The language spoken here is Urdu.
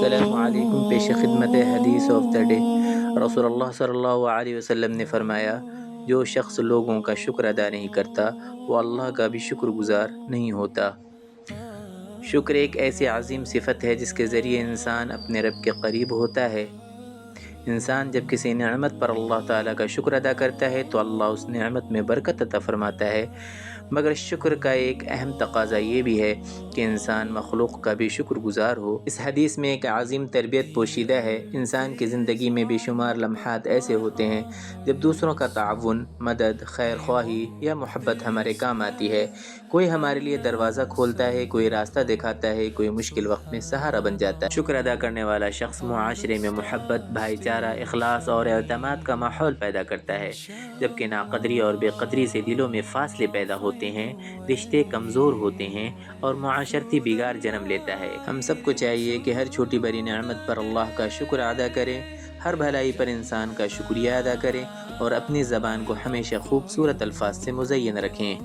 السلام علیکم، پیش خدمت حدیث آف دا ڈے۔ رسول اللہ صلی اللہ علیہ وسلم نے فرمایا، جو شخص لوگوں کا شکر ادا نہیں کرتا وہ اللہ کا بھی شکر گزار نہیں ہوتا۔ شکر ایک ایسی عظیم صفت ہے جس کے ذریعے انسان اپنے رب کے قریب ہوتا ہے۔ انسان جب کسی نعمت پر اللہ تعالیٰ کا شکر ادا کرتا ہے تو اللہ اس نعمت میں برکت عطا فرماتا ہے، مگر شکر کا ایک اہم تقاضا یہ بھی ہے کہ انسان مخلوق کا بھی شکر گزار ہو۔ اس حدیث میں ایک عظیم تربیت پوشیدہ ہے۔ انسان کی زندگی میں بے شمار لمحات ایسے ہوتے ہیں جب دوسروں کا تعاون، مدد، خیر خواہی یا محبت ہمارے کام آتی ہے۔ کوئی ہمارے لیے دروازہ کھولتا ہے، کوئی راستہ دکھاتا ہے، کوئی مشکل وقت میں سہارا بن جاتا ہے۔ شکر ادا کرنے والا شخص معاشرے میں محبت، بھائی چارہ، اخلاص اور اعتماد کا ماحول پیدا کرتا ہے، جبکہ ناقدری اور بے قدری سے دلوں میں فاصلے پیدا ہوتے ہیں، رشتے کمزور ہوتے ہیں اور معاشرتی بگاڑ جنم لیتا ہے۔ ہم سب کو چاہیے کہ ہر چھوٹی بڑی نعمت پر اللہ کا شکر ادا کریں، ہر بھلائی پر انسان کا شکریہ ادا کریں اور اپنی زبان کو ہمیشہ خوبصورت الفاظ سے مزین رکھیں۔